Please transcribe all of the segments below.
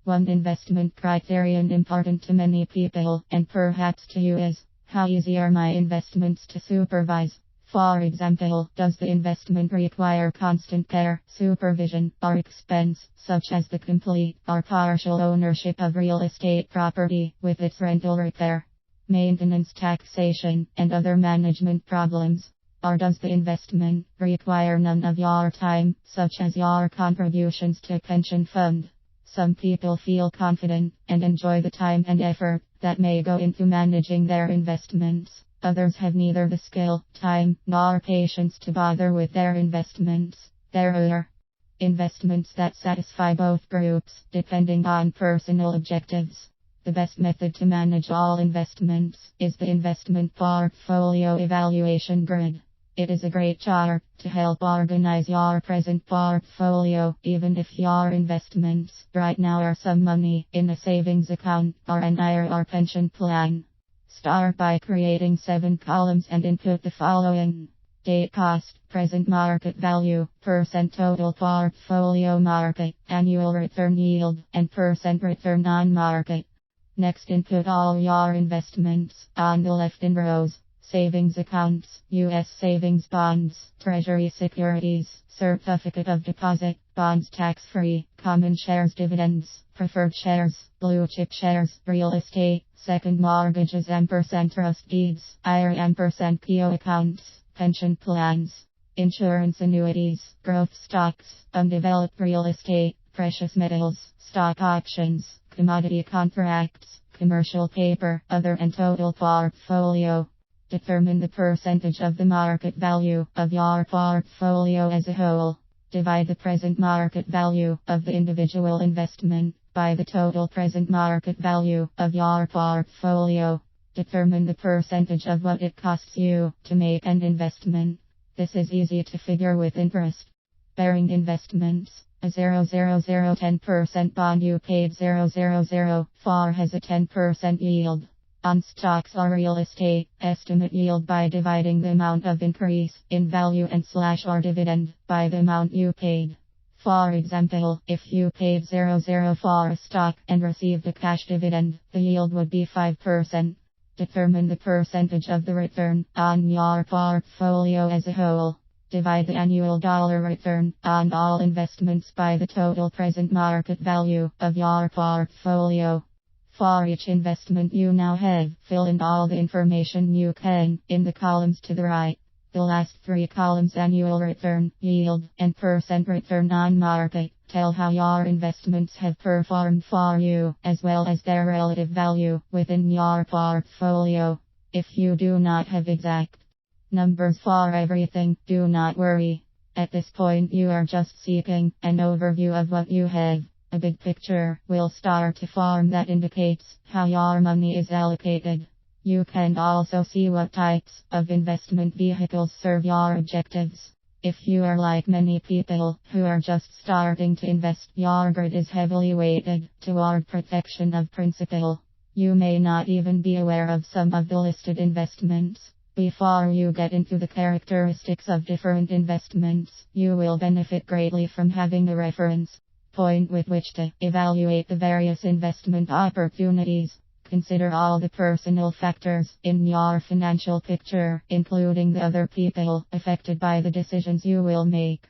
One investment criterion important to many people, and perhaps to you, is how easy are my investments to supervise? For example, does the investment require constant care, supervision, or expense, such as the complete or partial ownership of real estate property, with its rental, repair, maintenance, taxation, and other management problems? Or does the investment require none of your time, such as your contributions to a pension fund? Some people feel confident and enjoy the time and effort that may go into managing their investments. Others have neither the skill, time, nor patience to bother with their investments. There are investments that satisfy both groups, depending on personal objectives. The best method to manage all investments is the investment portfolio evaluation grid. It is a great chart to help organize your present portfolio, even if your investments right now are some money in a savings account or an IRA or pension plan. Start by creating 7 columns and input the following: date, cost, present market value, percent total portfolio market, annual return yield, and percent return on market. Next, input all your investments. On the left in rows: savings accounts, U.S. savings bonds, treasury securities, certificate of deposit, bonds tax-free, common shares, dividends, preferred shares, blue chip shares, real estate, second mortgages, ampersand trust deeds, IRA ampersand PO accounts, pension plans, insurance annuities, growth stocks, undeveloped real estate, precious metals, stock options, commodity contracts, commercial paper, other, and total portfolio. Determine the percentage of the market value of your portfolio as a whole. Divide the present market value of the individual investment by the total present market value of your portfolio. Determine the percentage of what it costs you to make an investment. This is easy to figure with interest bearing investments. A 10% bond you paid 0.000 for has a 10% yield. On stocks or real estate, estimate yield by dividing the amount of increase in value and / or dividend by the amount you paid. For example, if you paid 0.0 for a stock and received a cash dividend, the yield would be 5%. Determine the percentage of the return on your portfolio as a whole. Divide the annual dollar return on all investments by the total present market value of your portfolio. For each investment you now have, fill in all the information you can in the columns to the right. The last 3 columns, annual return, yield, and percent return on market, tell how your investments have performed for you, as well as their relative value within your portfolio. If you do not have exact numbers for everything, do not worry. At this point you are just seeking an overview of what you have. A big picture will start to form that indicates how your money is allocated. You can also see what types of investment vehicles serve your objectives. If you are like many people who are just starting to invest, your grid is heavily weighted toward protection of principal. You may not even be aware of some of the listed investments. Before you get into the characteristics of different investments, you will benefit greatly from having a reference point with which to evaluate the various investment opportunities. Consider all the personal factors in your financial picture, including the other people affected by the decisions you will make.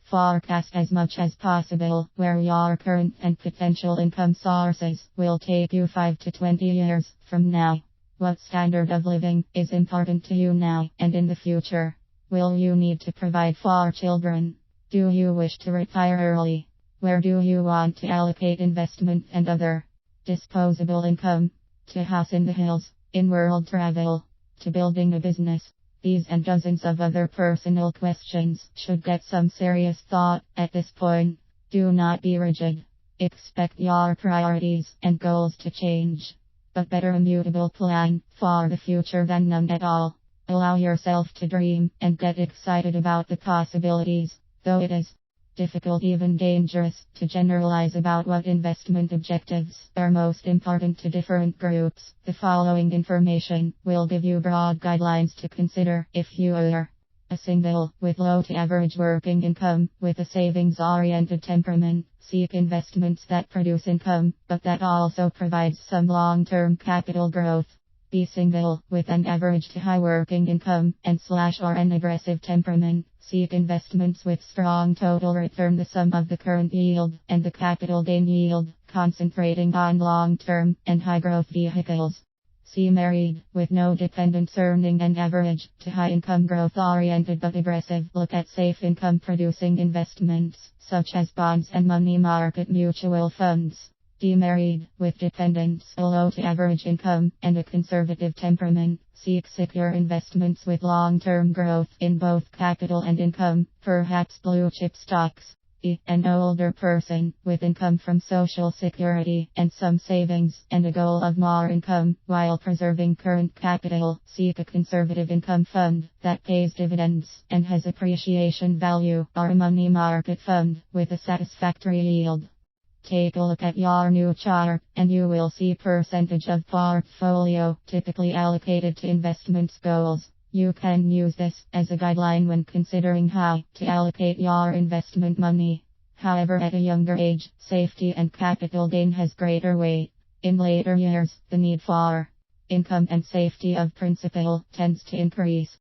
Forecast as much as possible where your current and potential income sources will take you 5 to 20 years from now. What standard of living is important to you now and in the future? Will you need to provide for children? Do you wish to retire early? Where do you want to allocate investment and other disposable income? To house in the hills, in world travel, to building a business. These and dozens of other personal questions should get some serious thought at this point. Do not be rigid. Expect your priorities and goals to change. But better a mutable plan for the future than none at all. Allow yourself to dream and get excited about the possibilities, though it is difficult, even dangerous, to generalize about what investment objectives are most important to different groups. The following information will give you broad guidelines to consider if you are A single, with low to average working income, with a savings-oriented temperament. Seek investments that produce income, but that also provides some long-term capital growth. Be single, with an average to high working income, and/or an aggressive temperament. Seek investments with strong total return, the sum of the current yield and the capital gain yield, concentrating on long-term and high-growth vehicles. See married, with no dependents, earning an average to high income, growth oriented but aggressive. Look at safe income producing investments, such as bonds and money market mutual funds. Demarried, with dependents, a low to average income, and a conservative temperament. Seek secure investments with long-term growth in both capital and income, perhaps blue chip stocks. An older person, with income from Social Security and some savings, and a goal of more income, while preserving current capital. Seek a conservative income fund that pays dividends and has appreciation value, or a money market fund with a satisfactory yield. Take a look at your new chart, and you will see percentage of portfolio typically allocated to investments goals. You can use this as a guideline when considering how to allocate your investment money. However, at a younger age, safety and capital gain has greater weight. In later years, the need for income and safety of principal tends to increase.